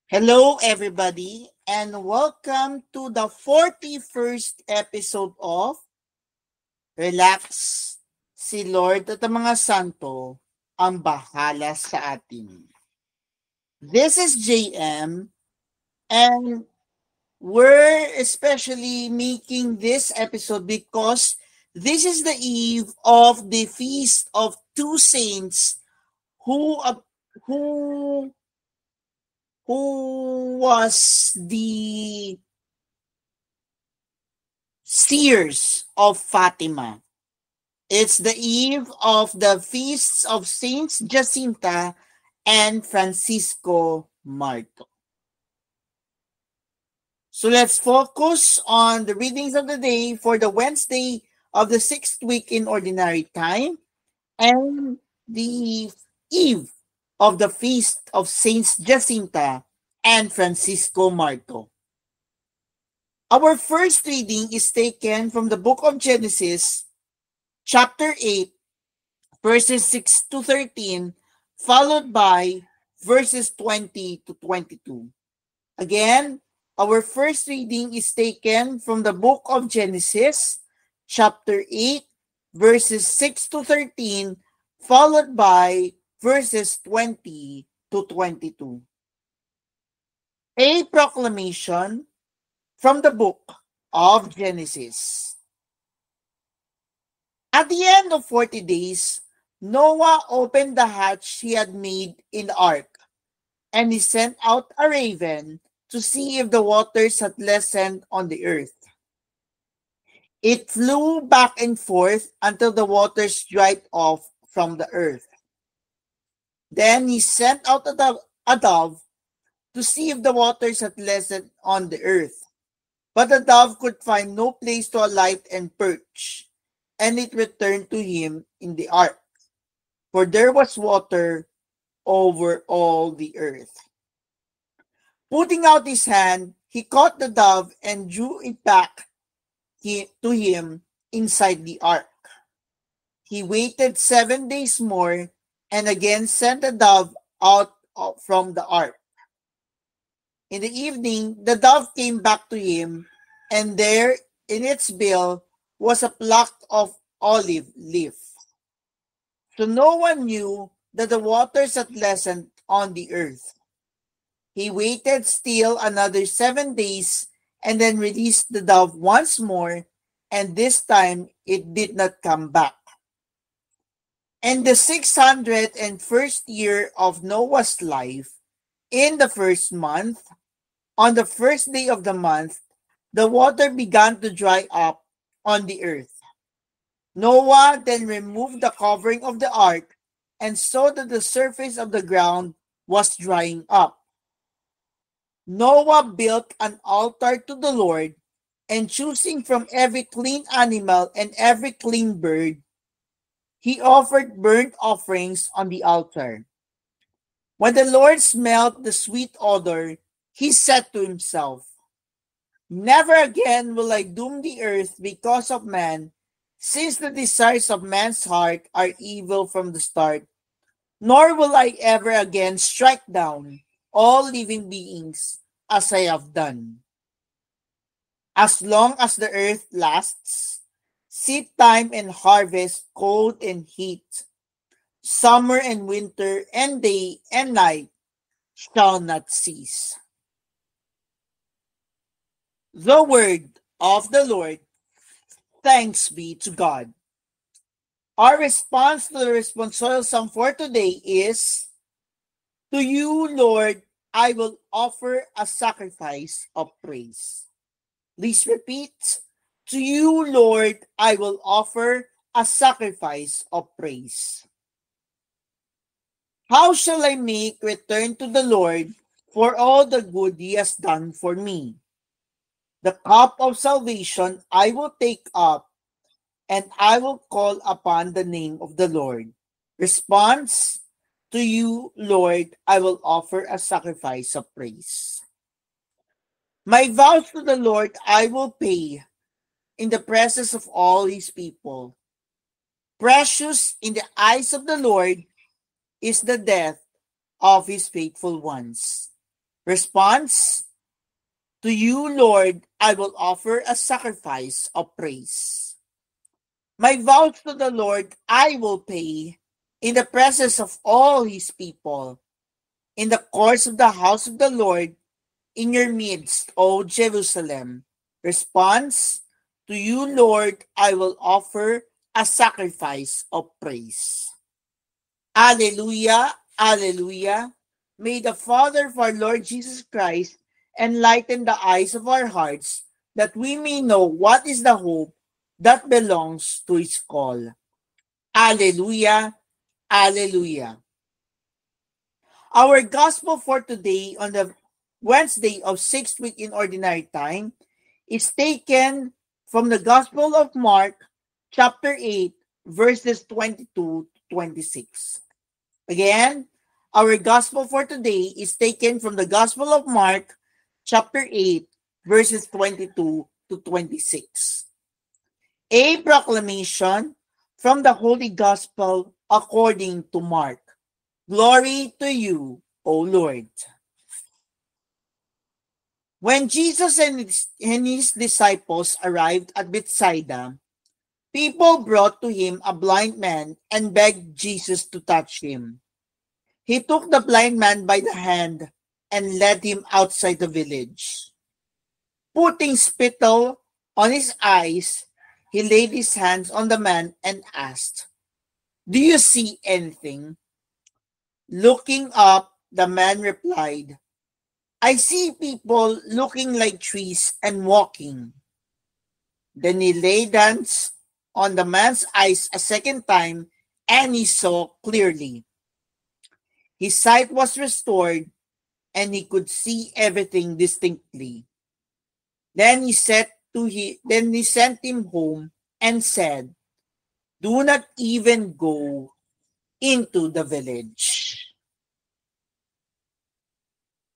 Hello, everybody, and welcome to the 41st episode of Relax, si Lord at ang mga santo ang bahala sa atin. This is JM, and we're especially making this episode because this is the eve of the feast of two saints who uh, who who was the seers of Fatima. It's the eve of the feasts of Saints Jacinta and Francisco Marto. So let's focus on the readings of the day for the Wednesday of the 6th week in Ordinary Time and the eve of the feast of Saints Jacinta and Francisco Marto. Our first reading is taken from the book of Genesis, chapter 8, verses 6 to 13, followed by verses 20 to 22. Again, our first reading is taken from the book of Genesis, chapter 8, verses 6 to 13, followed by verses 20 to 22. A proclamation from the book of Genesis. At the end of 40 days, Noah opened the hatch he had made in the ark, and he sent out a raven to see if the waters had lessened on the earth. It flew back and forth until the waters dried off from the earth. Then he sent out a dove to see if the waters had lessened on the earth. But the dove could find no place to alight and perch, and it returned to him in the ark, for there was water over all the earth. Putting out his hand, he caught the dove and drew it back to him inside the ark. He waited 7 days more and again sent the dove out from the ark. In the evening, the dove came back to him, and there in its bill was a pluck of olive leaf. So no one knew that the waters had lessened on the earth. He waited still another 7 days and then released the dove once more, and this time it did not come back. In the 601st year of Noah's life, in the first month, on the first day of the month, the water began to dry up on the earth. Noah then removed the covering of the ark and saw that the surface of the ground was drying up. Noah built an altar to the Lord, and choosing from every clean animal and every clean bird, he offered burnt offerings on the altar. When the Lord smelled the sweet odor, he said to himself, "Never again will I doom the earth because of man, since the desires of man's heart are evil from the start, nor will I ever again strike down all living beings as I have done. As long as the earth lasts, seed time and harvest, cold and heat, summer and winter, and day and night shall not cease." The word of the Lord. Thanks be to God. Our response to the responsorial psalm for today is, "To you, Lord, I will offer a sacrifice of praise." Please repeat. "To you, Lord, I will offer a sacrifice of praise." How shall I make return to the Lord for all the good he has done for me? The cup of salvation I will take up, and I will call upon the name of the Lord. Response: to you, Lord, I will offer a sacrifice of praise. My vows to the Lord I will pay in the presence of all his people. Precious in the eyes of the Lord is the death of his faithful ones. Response: to you, Lord, I will offer a sacrifice of praise. My vows to the Lord I will pay in the presence of all his people, in the courts of the house of the Lord, in your midst, O Jerusalem. Response: to you, Lord, I will offer a sacrifice of praise. Alleluia, alleluia. May the Father of our Lord Jesus Christ enlighten the eyes of our hearts, that we may know what is the hope that belongs to his call. Alleluia, alleluia. Our gospel for today, on the Wednesday of 6th week in Ordinary Time, is taken from the Gospel of Mark, chapter 8, verses 22 to 26. Again, our gospel for today is taken from the Gospel of Mark, chapter 8, verses 22 to 26. A proclamation from the Holy Gospel according to Mark. Glory to you, O Lord. When Jesus and his disciples arrived at Bethsaida, people brought to him a blind man and begged Jesus to touch him. He took the blind man by the hand and led him outside the village. Putting spittle on his eyes, he laid his hands on the man and asked, "Do you see anything?" Looking up, the man replied, "I see people looking like trees and walking." Then he laid hands on the man's eyes a second time, and he saw clearly. His sight was restored, and he could see everything distinctly. Then he sent him home and said, "Do not even go into the village."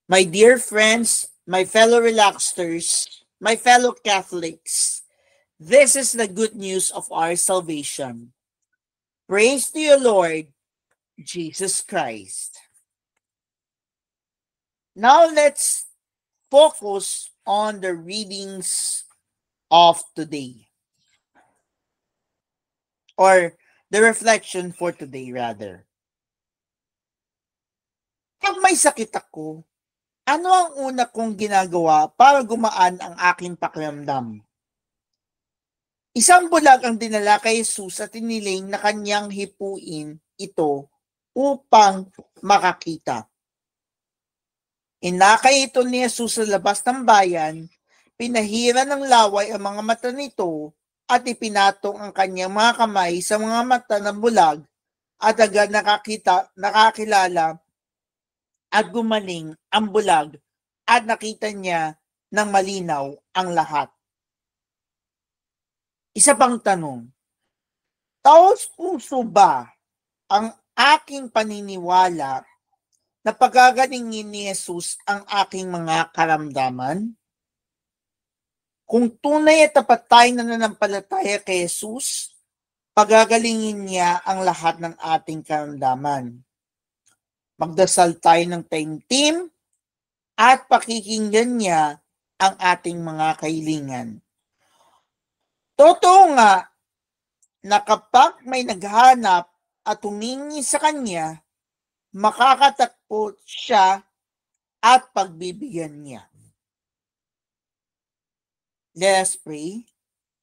My dear friends, my fellow relaxers, my fellow Catholics, this is the good news of our salvation. Praise to you, Lord Jesus Christ. Now let's focus on the readings of today, or the reflection for today rather. Pag may sakit ako, ano ang una kong ginagawa para gumaan ang aking pakiramdam? Isang bulag ang dinala kay Jesus at iniling na kanyang hipuin ito upang makakita. Inakay ito ni Jesus sa labas ng bayan, pinahira ng laway ang mga mata nito at ipinatong ang kanyang mga kamay sa mga mata ng bulag at agad nakakilala at gumaling ang bulag at nakita niya ng malinaw ang lahat. Isa pang tanong, taos puso ba ang aking paniniwala na pagagalingin ni Jesus ang aking mga karamdaman? Kung tunay at tapat tayong nananampalataya kay Jesus, pagagalingin niya ang lahat ng ating karamdaman. Magdasal tayo ng taimtim at pakikinggan niya ang ating mga kahilingan. Totoo nga na kapag may naghanap at humingi sa kanya, makakatakbo siya at pagbibigyan niya. Let us pray.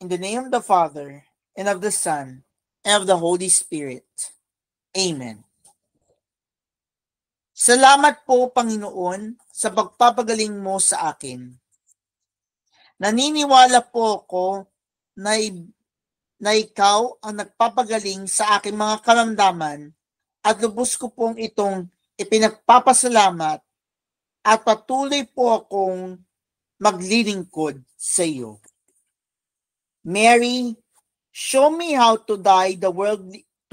In the name of the Father, and of the Son, and of the Holy Spirit. Amen. Salamat po, Panginoon, sa pagpapagaling mo sa akin. Naniniwala po ako na ikaw ang nagpapagaling sa aking mga karamdaman at lubos ko pong itong ipinagpapasalamat at patuloy po akong maglilingkod sa iyo. Mary, show me how to die to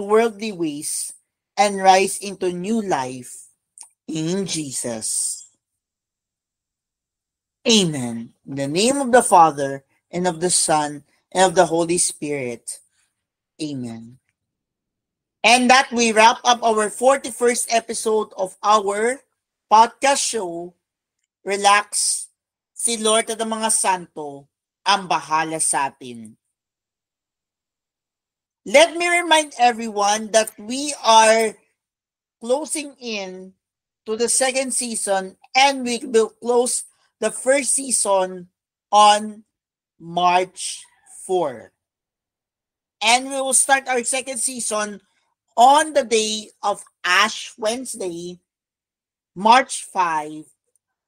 worldly ways and rise into new life in Jesus. Amen. In the name of the Father, and of the Son, and of the Holy Spirit. Amen. And that we wrap up our 41st episode of our podcast show, Relax. Si Lord at ang mga santo ang bahala sa atin. Let me remind everyone that we are closing in to the second season and we will close the first season on March 4. And we will start our second season on the day of Ash Wednesday, March 5,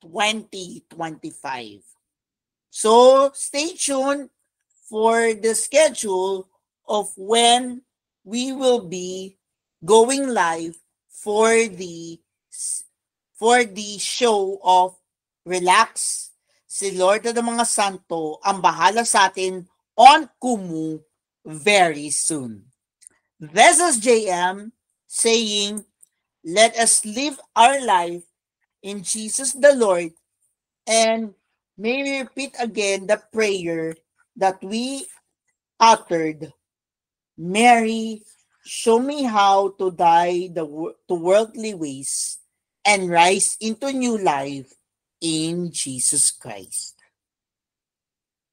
2025. So stay tuned for the schedule of when we will be going live for the show of Relax. Si Lord at ang mga santo ang bahala sa atin on Kumu very soon. This is JM saying, let us live our life in Jesus the Lord, and may we repeat again the prayer that we uttered. Mary, show me how to die to worldly ways and rise into new life in Jesus Christ.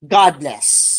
God bless.